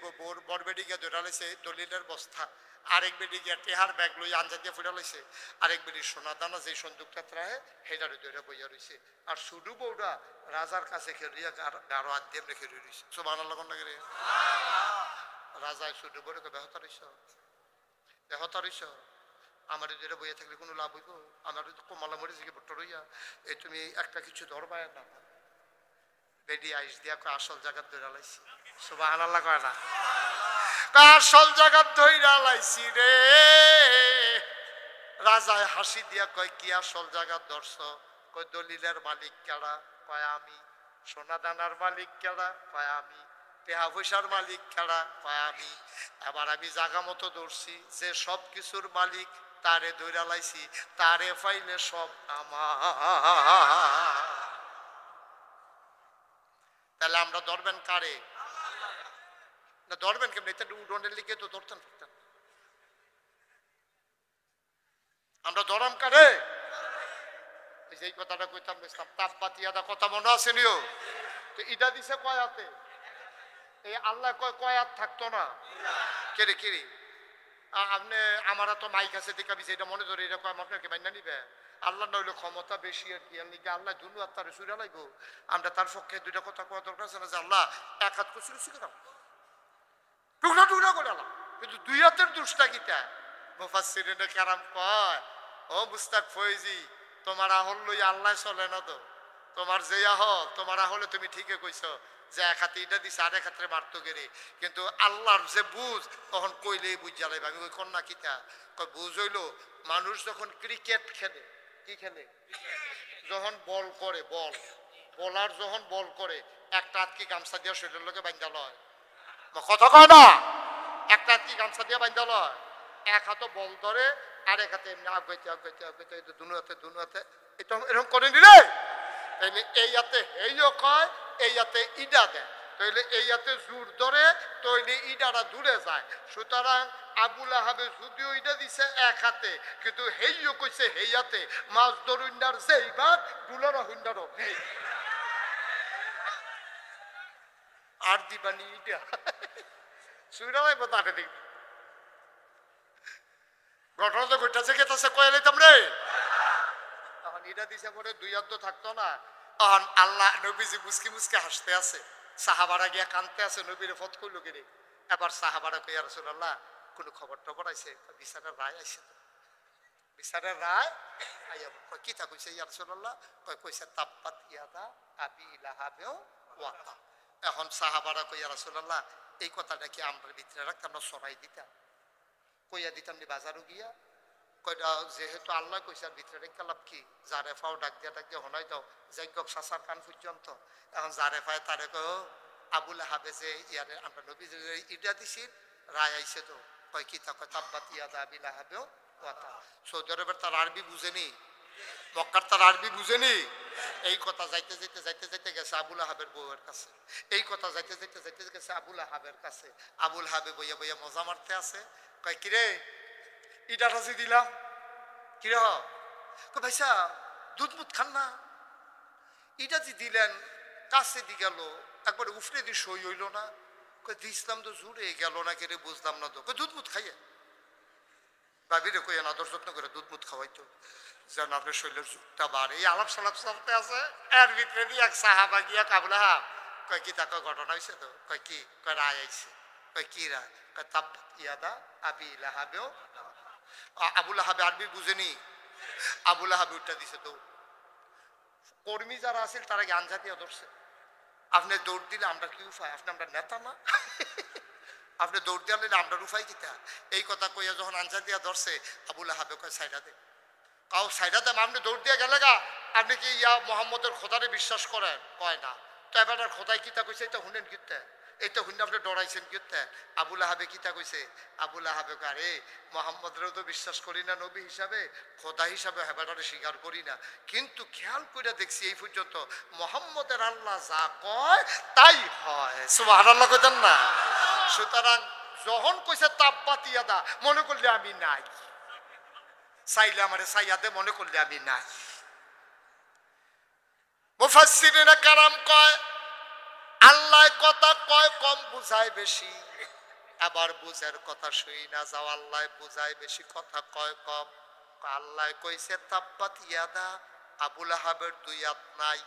বড় বেডি গিয়ে ধরে লাইছে দলিলের বস্তা, আরেক বেডি গিয়ে টেহার ব্যাগ লই আঞ্জা দিয়ে ফুটা লাইছে, আরেক বেডি সোনা দানা যে সন্দুকটা ত্রাহে হেডারে ধরে বইয়া রয়েছে। আর শুধু বউটা রাজার কাছে খেলিয়া গারো হাত দিয়ে রেখে রয়েছে। সুবহানাল্লাহ কোন লাগে রে? রাজায় শুধু বলে বেহতা রইছ বেহতা রইছ আমার যেটা বইয়া থাকলে কোনো লাভ হইব? আমার কমালা মরে যে বট্ট রইয়া এই তুমি একটা কিছু ধরবা না। বেডি আইস দিয়া আসল জায়গাত ধরে লাইছি। সুবহানাল্লাহ কয় না? আসল জায়গাত ধইরা লাইছি রে। রাজায় হাসি দিয়া কয় কি আসল জায়গাত ধরছ? কয় দলিলের মালিক কেডা? কয় আমি। সোনা দানার মালিক কেডা? কয় আমি। টেহা পয়সার মালিক কেডা? কয় আমি। এবার আমি জায়গা মতো ধরছি, যে সব কিছুর মালিক তারে ধইরা লাইছি, তারে পাইলে সব আমার। তাহলে আমরা ধরবেন কারে? না ধরবেন কেমন? এটা উডনের লিগে তো ধরতেন পারতেন। আমরা ধরাম কারে? এই কথাটা কইতাম তাপ পাতিয়াদা কথা মনে আছে নিও তো ইটা দিছে কয় হাতে? এই আল্লাহ কয় হাত থাকতো না? কেরে কেরে আপনি আমার তো মাইক আছে দেখাবি এটা মনে ধরে এরকম আপনাকে মাইনা নিবে? আল্লাহ নইলে ক্ষমতা বেশি আর কি। লিগে আল্লাহ দুনু আর তার সুরা লাগবো। আমরা তার পক্ষে দুইটা কথা কোয়া দরকার আছে না যে আল্লাহ এক হাত কুচি করে টুকরা টুকরা করে আল্লাহ, কিন্তু 2 হাতের দুষ্টা কিটা? মুফাসসিরিনে কেরাম কয় ও মুস্তাক ফয়জি তোমার আহল লই আল্লাহ চলে না তো। তোমার যে আহল তোমার আহলে তুমি ঠিকই কইছো যে এক হাতে এটা দিছে আরেক হাতে মারতো গেরে, কিন্তু আল্লাহর যে বুঝ তখন কইলেই বুঝ জ্বালাই ভাবি ওই কন্যা কিতা কয় বুঝ হইলো মানুষ যখন ক্রিকেট খেলে কি খেলে যখন বল করে বলার যখন বল করে একটা হাত কি গামছা দিয়ে শরীরের লোকে বান্ধা লয়? কথা কয় না? একটা হাত কি গামছা দিয়ে বান্ধা লয়? এক হাতে বল ধরে আর এক হাতে এমনি আগাইতে দুনো হাতে এটা এরকম করে নিলে তাইলে এই হাতে এইও কয় এই হাতে ইডা দেয়, তাইলে এই হাতে জোর ধরে তৈলে ইডাটা দূরে যায়। সুতরাং আবুল আহাবে যদিও ইডা দিছে এক হাতে, কিন্তু হেইও কইছে হেই হাতে মাছ ধরুন্ডার যেই ভাগ দুলারা হুন্ডারও হেই আর দিবানি ইডা সুইরাই বতাকে দেখবি ঘটনা তো ঘটেছে গেছে কয়ে লইতাম রে। তখন ইডা দিছে পরে 2 হাত তো থাকতো না। তখন আল্লাহ নবীজি মুসকি মুসকি হাসতে আছে, সাহাবারা গিয়া কানতে আছে নবীরে ফত কইলো গেলে। এবার সাহাবারা কই ইয়া রাসূলুল্লাহ কোনো খবর টবর আইছে? বিচারের রায় আইছে তো। বিচারের রায় আইয়া কই কি তা কইছে ইয়া রাসূলুল্লাহ? কইছে তাব্বাত ইয়াদা আবি লাহাবিও ওয়া তা। এখন সাহাবারা কই ইয়া রাসূলুল্লাহ এই কথাটা কি আমরা ভিতরে রাখতাম না সরাই দিতাম? কইয়া দিতাম নি বাজারও গিয়া? কয়টা যেহেতু আল্লাহ কইসার ভিতরে রেখে লাভ কি? যারে ফাও ডাক দিয়া হনাই দাও যজ্ঞ শাসার কান পর্যন্ত। এখন যারে পায় তারে কয় আবুল আহাবে যে ইয়ারে আমরা নবী ইডা দিছি রায় আইছে তো। কয় কি তা? কয় তাব্বাত ইয়াদা আবি লাহাবেও কথা। সৌদি আরবের তার আরবি বুঝেনি, মক্কার তার আরবি বুঝেনি। এই কথা যাইতে যাইতে গেছে আবুল আহাবের বউয়ের কাছে। এই কথা যাইতে গেছে আবুল আহাবের কাছে। আবুল আহাবে বইয়া বইয়া মজা মারতে আছে। কয় কিরে ইডাটা যে দিলাম কিরে ভাইসা দুধ মুধ খান না? ইটা যে দিলেন কাছে দি গেল একবার উফরে দিয়ে সই হইল না? দিছিলাম তো জুড়ে গেল না কেড়ে বুঝলাম না তো। দুধ মুধ খাইয়ে ভাবিরে কই আদর যত্ন করে দুধ মুধ খাওয়াইতো যেন আপনার শরীরের যুগটা বাড়ে। এই আলাপ সালাপ চলতে আছে, এর ভিতরে দিয়ে এক সাহাবা গিয়া কাবুল আহাব কয় কি তাকে ঘটনা হয়েছে তো? কয় কি? কয় রায় আইছে। কয় কি রায়? কয় তাব ইয়াদা আবি লাহাবেও। আবুল আহাবে আরবি বুঝেনি, আবুল আহাবে উঠটা দিছে। তো কর্মী যারা আছে তারা জ্ঞান জাতীয় ধরছে। আপনি দৌড় দিলে আমরা কি উপায়? আপনি আমরা নেতা না? আপনি দৌড় দিয়ে আনলে আমরা উপায় কিতা? এই কথা কইয়া যখন আনসার দিয়া ধরছে, আবুল আহাবে কয় সাইডা দে। কাউ সাইডা দেন, আপনি দৌড় দিয়ে গেলে গা আপনি কি ইয়া মোহাম্মদের খোদারে বিশ্বাস করেন? কয় না। তো এবার খোদাই কিতা কইছে এটা শুনেন কিতে? এইটা শুনে আপনি ডরাইছেন কিতে? আবুল আহাবে কিতা কইছে? আবুল আহাবে আরে মোহাম্মদরেও তো বিশ্বাস করি না নবী হিসাবে, খোদা হিসাবে হেবাটারে স্বীকার করি না, কিন্তু খেয়াল করে দেখছি এই পর্যন্ত মোহাম্মদের আল্লাহ যা কয় তাই হয়। সুবহানাল্লাহ কইতেন না? সুতরাং যখন কইছে তাব্বাত ইয়াদা, মনে করলে আমি নাই, চাইলে আমারে চাইয়াদে, মনে করলে আমি নাই। মুফাসসিরিনে কারাম কয় আল্লাহ কথা কয় কম বুঝায় বেশি, আবার বুঝার কথা শুই না যাও, আল্লাহ বুঝায় বেশি কথা কয় কম। আল্লাহ কইছে তাব্বাত ইয়াদা, আবুল আহাবের দুই হাত নাই,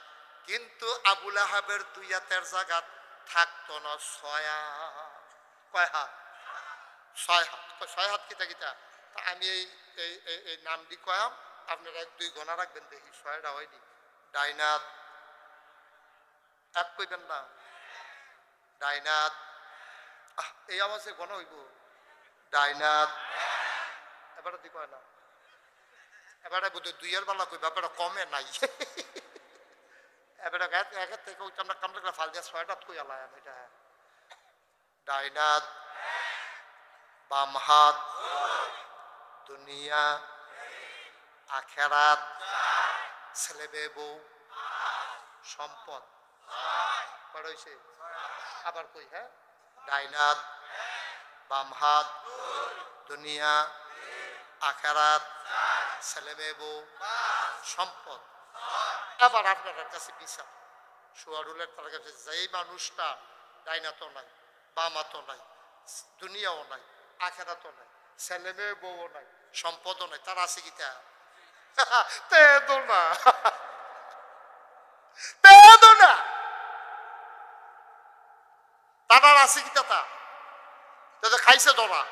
কিন্তু আবুল আহাবের দুই হাতের জায়গা থাকতো না ছয় হাত। কয় হাত? ছয় হাত। ছয় হাত কিতা কিতা? আমি এই নামটি কয়াম, আপনারা এক দুই গণা রাখবেন, দেখি ছয়টা হয়নি। ডাইনাত এক কইবেন না, ডাইনাত এই আওয়াজে গণ হইব। ডাইনাত এবার দি কয় না, এবারে বোধ দুইয়ের বেলা কইবা, এবার কমে নাই। এবার একের থেকে ওই আমরা কাম লাগলে ফাল দিয়া ছয়টাত কই আলাই আমি। এটা ডাইনাত, বাম হাত, দুনিয়া, আখেরাত, ছেলে মেয়ে বউ, সম্পদ। হয়েছে আবার কই, হ্যাঁ, ডাইনাত, বাম হাত, দুনিয়া, আখেরাত, ছেলে মেয়ে বউ, সম্পদ। আবার আপনার কাছে বিচার সুয়ারুলের তার কাছে যেই মানুষটা ডাইনাতও নাই, বামাতও নাই, দুনিয়াও নাই, আখেরাতও নাই, ছেলে মেয়ে বউও নাই, সম্পদও নাই, তার আছে কি? তা তেদো না, তেদো না, তার আছে কি? তা তো খাইছে ধরা,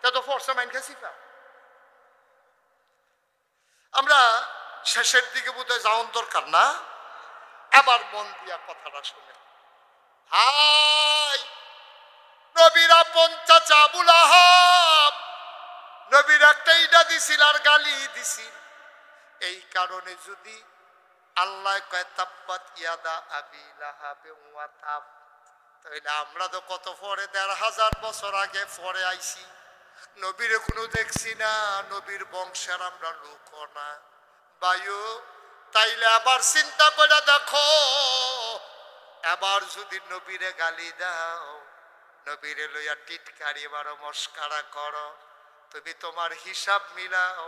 তা তো ফর্সে মাইন খাইছি। আমরা শেষের দিকে বোধহয় যাওয়ার দরকার না? আবার মন দিয়া কথাটা শুনে। হাই নবীর আপন চাচা আবুল আহাব, নবীর একটা ইটা দিছিল আর গালি দিছিল। এই কারণে যদি আল্লাহ কয় তাব্বাত ইয়াদা আবি লাহাব ওয়া তাব, তাহলে আমরা তো কত পরে ১৫০০ বছর আগে পরে আইছি, নবীরে কোনো দেখছি না, নবীর বংশের আমরা লোক না। বায়ু তাইলে আবার চিন্তা করে দেখো, এবার যদি নবীরে গালি দাও, নবীরে লইয়া টিটকারি মারো, মস্কারা করো, তুমি তোমার হিসাব মিলাও।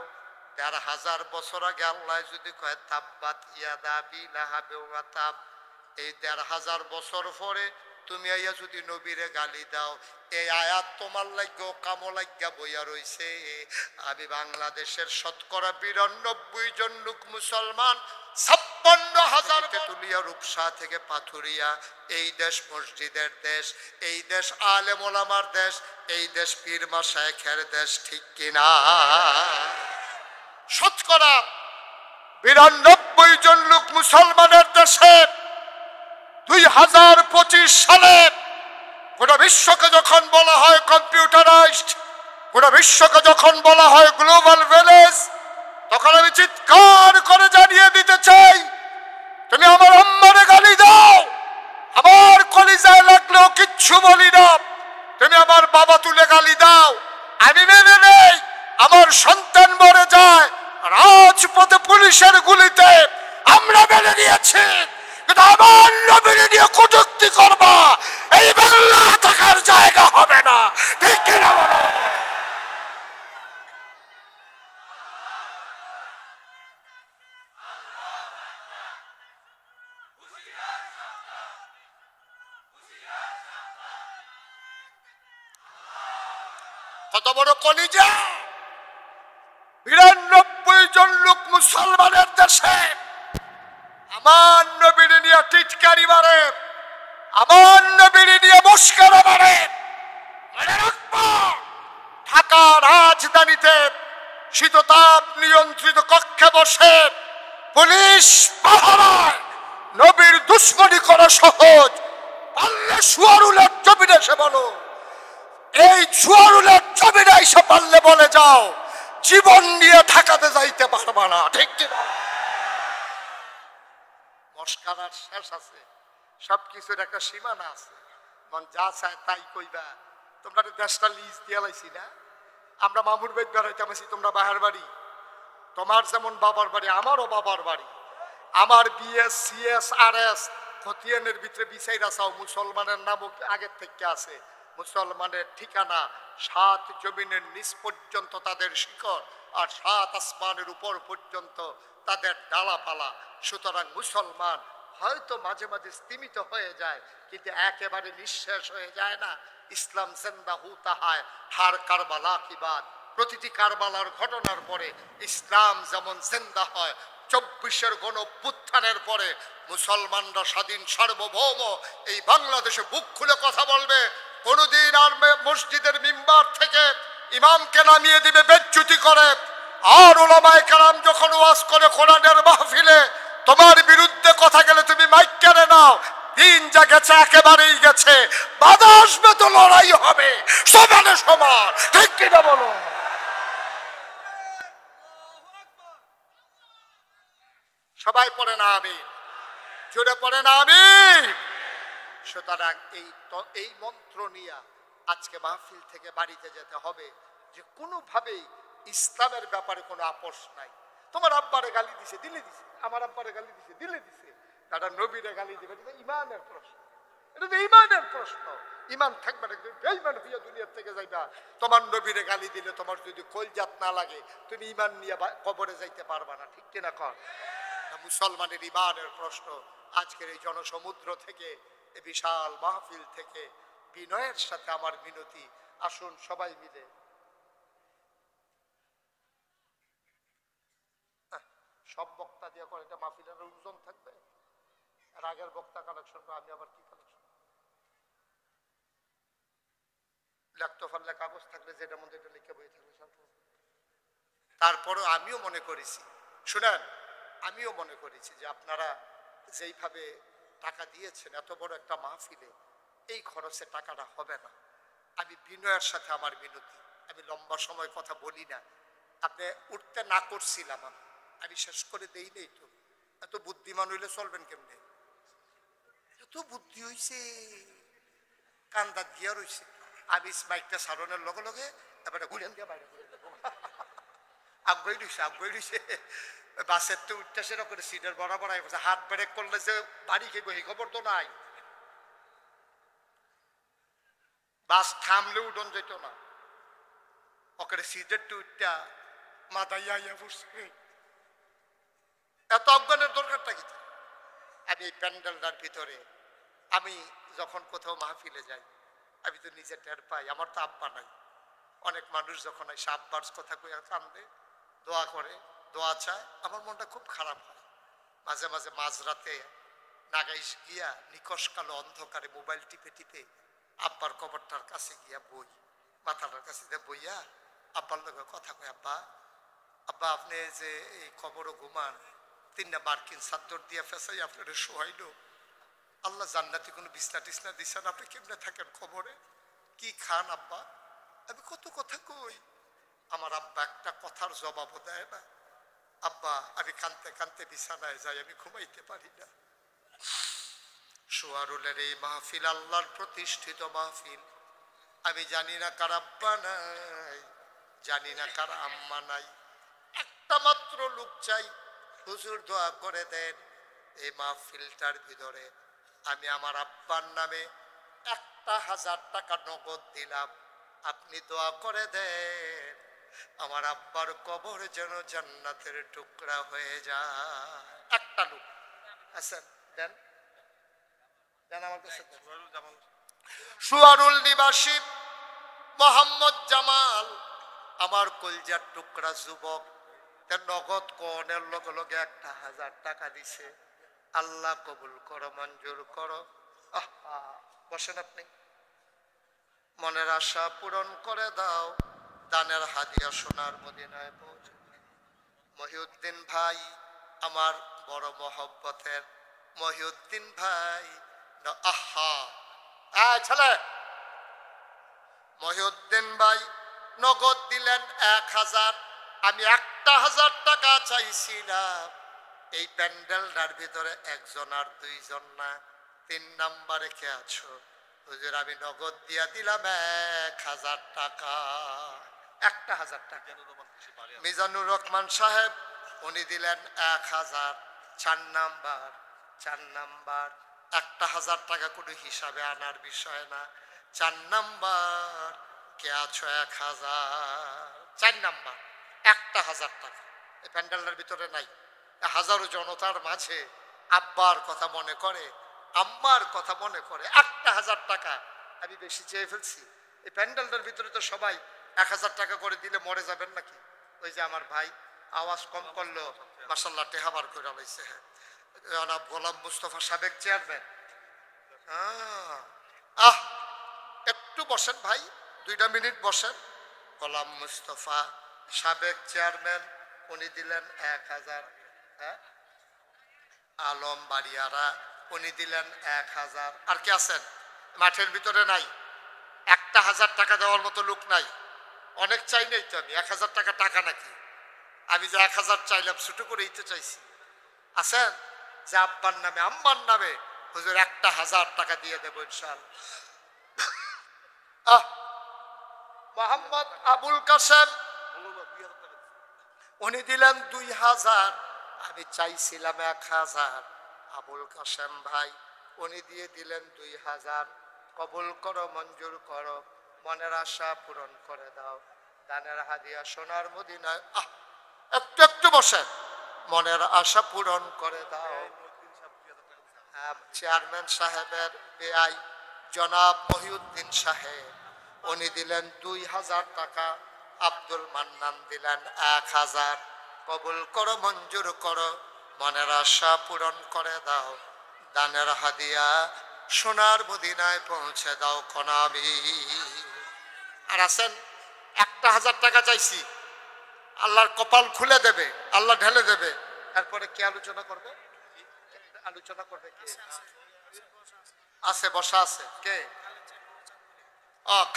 ১৫০০ বছর আগে আল্লাহ যদি কয় তাব্বাত ইয়াদা আবি লাহাব ওয়া তাব, এই ১৫০০ বছর পরে তুমি আইয়া যদি নবীরে গালি দাও, এই আয়াত তোমার লাগেও কামো লাগিয়া বইয়া রইছে। আমি বাংলাদেশের শতকরা ৯২ জন লোক মুসলমান, ৫৬,০০০ তুলিয়া রূপসা থেকে পাথুরিয়া, এই দেশ মসজিদের দেশ, এই দেশ আলেম ওলামার দেশ, এই দেশ পীর মাশায়েখের দেশ, ঠিক কিনা? শতকরা ৯২ জন লোক মুসলমানের দেশে ২০২৫ সালে গোটা বিশ্বকে যখন বলা হয় কম্পিউটারাইজড, গোটা বিশ্বকে যখন বলা হয় গ্লোবাল ভিলেজ, তখন আমি চিৎকার করে জানিয়ে দিতে চাই, তুমি আমার আম্মারে গালি দাও, আমার কলিজায় লাগলেও কিচ্ছু বলি না। তুমি আমার বাবা তুলে গালি দাও, আমি মেনে নেই। আমার সন্তান মরে যায় রাজপথে পুলিশের গুলিতে, আমরা মেনে নিয়েছি, কিন্তু আমার নবীরে নিয়ে কটূক্তি করবা, এই বাংলা থাকার জায়গা হবে না, ঠিক কিনা বলো? কত বড় কলিজা! ৯২ জন লোক মুসলমানের দেশে আমার নবীর নিয়ে টিটকারি মারে, আমার নবীর নিয়ে মস্করা মারে। মনে রাখবো, ঢাকা রাজধানীতে শীততাপ নিয়ন্ত্রিত কক্ষে বসে পুলিশ পাহারায় নবীর দুশ্মনী করা সহজ। পারলে সুয়ারুলের জমিনে এসে বলো, এই সুয়ারুলের জমিনে এসে পারলে বলে যাও, জীবন নিয়ে ঢাকাতে যাইতে পারবা না। ঠিক কিনা? মস্কারার শেষ আছে, সবকিছুর একটা সীমানা আছে। মন যা চায় তাই কইবা। তোমরা দেশটা লিজ দিয়ে লাইছি না? আমরা মামুর বাড়ি বেড়াইতাম, তোমরা বাহার বাড়ি। তোমার যেমন বাবার বাড়ি, আমারও বাবার বাড়ি। আমার বিএস সিএস আর এস খতিয়ানের ভিতরে বিচাইরা চাও, মুসলমানের নামও আগের থেকে আছে। মুসলমানের ঠিকানা ৭ জমিনের নিচ পর্যন্ত তাদের শিকড়, আর ৭ আসমানের উপর পর্যন্ত তাদের ডালাপালা। সুতরাং মুসলমান হয়তো মাঝে মাঝে স্তিমিত হয়ে যায়, কিন্তু একেবারে নিঃশেষ হয়ে যায় না। ইসলাম জিন্দা হুতা হয় হার কারবালা কি বাদ। প্রতিটি কারবালার ঘটনার পরে ইসলাম যেমন জিন্দা হয়, ২৪-এর গণঅভ্যুত্থানের পরে মুসলমানরা স্বাধীন সার্বভৌম এই বাংলাদেশে বুক খুলে কথা বলবে। কোনদিন আর মসজিদের মিম্বার থেকে ইমামকে নামিয়ে দিবে বেজ্জতি করে। আর উলামায়ে কেরাম যখন ওয়াজ করে কোরআনের মাহফিলে, তোমার বিরুদ্ধে কথা গেলে তুমি মাইক কেড়ে নাও। দিন যা গেছে একেবারেই গেছে, বাধা আসবে তো লড়াই হবে সমানে সমান। ঠিক কিনা বলো? সবাই পড়ে না আমি, জোরে পড়ে না আমি। সুতরাং এই মন্ত্র নিয়ে আজকে মাহফিল থেকে বাড়িতে যেতে হবে যে কোনোভাবেই ইসলামের ব্যাপারে কোনো আপোষ নাই। তোমার আব্বারে গালি দিছে, দিলে দিছে। আমার আব্বারে গালি দিছে, দিলে দিছে। তারা নবীরে গালি দিবে, এটা ইমানের প্রশ্ন। এটা তো ইমানের প্রশ্ন। ইমান থাকবে না, বেঈমান হইয়া দুনিয়ার থেকে যাইবা। তোমার নবীরে গালি দিলে তোমার যদি কলজাত না লাগে, তুমি ইমান নিয়ে কবরে যাইতে পারবা না। ঠিক কিনা কর? মুসলমানের ইমানের প্রশ্ন। আজকের এই জনসমুদ্র থেকে, এই বিশাল মাহফিল থেকে বিনয়ের সাথে আমার মিনতি, আসুন সবাই মিলে সব বক্তা দিয়ে করে এটা মাহফিলের ওজন থাকবে। আর আগের বক্তা কালেকশন, আমি আবার কি কালেকশন লিখতে পারলে, কাগজ থাকলে যেটার মধ্যে এটা লিখে বই থাকলে। তারপরও আমিও মনে করেছি, শুনেন, আমিও মনে করেছি যে আপনারা যেইভাবে টাকা দিয়েছেন এত বড় একটা মাহফিলে, এই খরচে টাকাটা হবে না। আমি বিনয়ের সাথে আমার মিনতি, আমি লম্বা সময় কথা বলি না। আপনি উঠতে না করছিলাম, আমি শেষ করে দেই নেই তো। এত বুদ্ধিমান হইলে চলবেন কেমনে? এত বুদ্ধি হইছে, কান্দাত গিয়া রইছে। আমি মাইকটা সারণের লগে লগে এবারে ঘুরেন দিয়ে বাইরে করে দেবো। আগ্রহী রইছে, আগ্রহী রইছে। বাসের তো উঠতে সেরা করে সিটের বরাবর হাত ব্রেক করলে যে বাড়ি খেয়ে এই খবর তো নাই। বাস থামলে উঠন যেত না, ওকে সিটের টু উঠটা মাথাইয়া ইয়া পড়ছে। এত অজ্ঞানের দরকারটা কি? আমি এই প্যান্ডেলটার ভিতরে, আমি যখন কোথাও মাহফিলে যাই, আমি তো নিজে টের পাই। আমার তো আব্বা নাই। অনেক মানুষ যখন এসে আব্বার কথা কইয়া কান্দে, দোয়া করে, দোয়া চায়, আমার মনটা খুব খারাপ হয়। মাঝে মাঝে মাঝরাতে নাগাইশ গিয়া নিকশ কালো অন্ধকারে মোবাইল টিপে টিপে আব্বার কবরটার কাছে গিয়া বই, মাথাটার কাছে বইয়া আব্বার লোক কথা কয়, আব্বা আব্বা আপনি যে এই কবরও ঘুমান, 3টা মার্কিন চাদর দিয়া ফেসাই আপনার শোয়াইলো, আল্লাহ জান্নাতি কোনো বিছনা টিছনা দিচ্ছেন, আপনি কেমনে থাকেন কবরে, কি খান আব্বা? আমি কত কথা কই, আমার আব্বা একটা কথার জবাবও দেয় না। আব্বা আমি কানতে কানতে বিছানায় যাই, আমি ঘুমাইতে পারি না। সুয়ারুলের এই মাহফিল আল্লাহর প্রতিষ্ঠিত মাহফিল। আমি জানি না কার আব্বা নাই, জানি না কার আম্মা নাই, একটা মাত্র লোক চাই, হুজুর দোয়া করে দেন এই মাহফিলটার ভিতরে আমি আমার আব্বার নামে 1000 টাকা নগদ দিলাম, আপনি দোয়া করে দেন আমার আব্বার কবর যেন জান্নাতের টুকরা হয়ে যায়। একটা লোক আছেন, দেন দেন আমার কাছে। সুয়ারুল নিবাসী মোহাম্মদ জামাল আমার কলজার টুকরা যুবক তার নগদ কনের লগে লগে 1000 টাকা দিছে। আল্লাহ কবুল করো, মঞ্জুর করো। আহা, বসেন আপনি। মনের আশা পূরণ করে দাও, দানের হাদিয়া সোনার মদিনায় পৌঁছে। মহিউদ্দিন ভাই আমার বড় মহব্বতের মহিউদ্দিন ভাই। আহা ছেলে, মহিউদ্দিন ভাই নগদ দিলেন 1000। আমি 1000 টাকা চাইছিলাম। এই প্যান্ডেলটার ভিতরে একজন আর দুইজন না, 3 নাম্বারে কে আছো? হুজুর আমি নগদ দিয়া দিলাম 1000 টাকা। 1000 টাকা। মিজানুর রহমান সাহেব উনি দিলেন 1000। 4 নাম্বার 1000 টাকা কোনো হিসাবে আনার বিষয় না। 4 নাম্বার কে আছো? 1000। 4 নাম্বার 1000 টাকা এই প্যান্ডেলের ভিতরে নাই। হাজারো জনতার মাঝে আব্বার কথা মনে করে, আম্মার কথা মনে করে 1000 টাকা আমি বেশি চেয়ে ফেলছি। এই প্যান্ডেলটার ভিতরে তো সবাই 1000 টাকা করে দিলে মরে যাবেন নাকি? ওই যে আমার ভাই আওয়াজ কম করলো, মাশাআল্লাহ টেহাবার করে লাইছে। হ্যাঁ, জনাব গোলাম মুস্তফা সাবেক চেয়ারম্যান। একটু বসেন ভাই, 2 মিনিট বসেন। গোলাম মুস্তফা সাবেক চেয়ারম্যান উনি দিলেন 1000। হ্যাঁ, আলম বাড়িয়ারা উনি দিলেন 1000। আর কি আছেন মাঠের ভিতরে? নাই। 1000 টাকা দেওয়ার মতো লোক নাই। অনেক চাই নাই তো আমি। 1000 টাকা টাকা নাকি? আমি যে 1000 চাইলাম ছোট করে ইতে চাইছি। আছেন যে আব্বার নামে আম্মার নামে হুজুর 1000 টাকা দিয়ে দেবো ইনশাআল্লাহ। মোহাম্মদ আবুল কাসেম উনি দিলেন 2000। আমি চাইছিলাম 1000। আবুল কাসেম ভাই উনি দিয়ে দিলেন 2000। কবুল করো, মঞ্জুর করো, মনের আশা পূরণ করে দাও, দানের হাদিয়া সোনার মদিনায়। একটু একটু বসেন। মনের আশা পূরণ করে দাও। চেয়ারম্যান সাহেবের বেআই জনাব মহিউদ্দিন সাহেব উনি দিলেন 2000 টাকা। আব্দুল মান্নান দিলেন 1000। কবুল করো, মঞ্জুর করো, মনের আশা পূরণ করে দাও, দানের হাদিয়া সোনার মদিনায় পৌঁছে দাও কোনাবি। আর আছেন 1000 টাকা চাইছি, আল্লাহর কপাল খুলে দেবে, আল্লাহ ঢেলে দেবে। এরপরে কে আলোচনা করবে? আলোচনা করবে কে? আছে, বসা আছে। কে?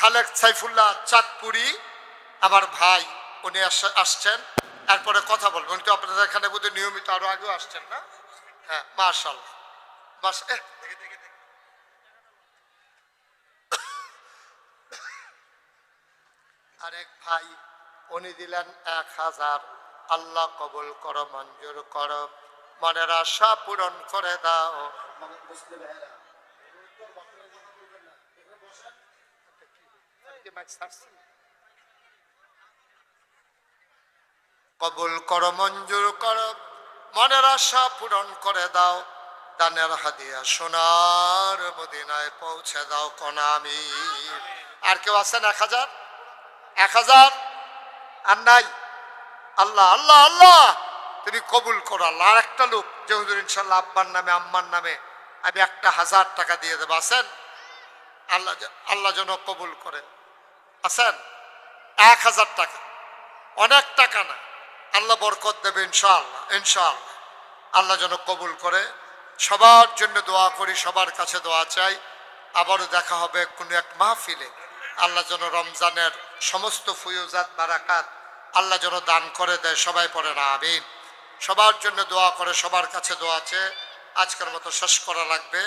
খালেক সাইফুল্লাহ চাঁদপুরি আমার ভাই, উনি আসছেন। এরপরে কথা বলবো। উনি তো আপনাদের এখানে বোধহয় নিয়মিত আরো আগেও আসছেন না? হ্যাঁ, মাশাআল্লাহ। বাস আরেক ভাই উনি দিলেন 1000। আল্লাহ কবুল করো, মঞ্জুর করো, মনের আশা পূরণ করে দাও। কবুল করো, মঞ্জুর করো, মনের আশা পূরণ করে দাও, দানের হাদিয়া সোনার মদিনায় পৌঁছে দাও কোনামি। আর কেউ আছেন? 1000? 1000 আর নাই? আল্লাহ আল্লাহ আল্লাহ তুমি কবুল করো আল্লাহ। আর একটা লোক যে হুজুর ইনশাল্লাহ আব্বার নামে আম্মার নামে আমি 1000 টাকা দিয়ে দেবো। আছেন? আল্লাহ আল্লাহ যেন কবুল করে। আছেন? 1000 টাকা অনেক টাকা না, আল্লাহ বরকত দেবে ইনশাআল্লাহ। ইনশাআল্লাহ আল্লাহ যেন কবুল করে। সবার জন্য দোয়া করি, সবার কাছে দোয়া চাই। আবারও দেখা হবে কোনো এক মাহফিলে। আল্লাহ যেন রমজানের সমস্ত ফুয়ুজাত বারাকাত আল্লাহ যেন দান করে দেয়। সবাই পড়ে না আমিন। সবার জন্য দোয়া করে, সবার কাছে দোয়া চেয়ে আজকের মতো শেষ করা লাগবে।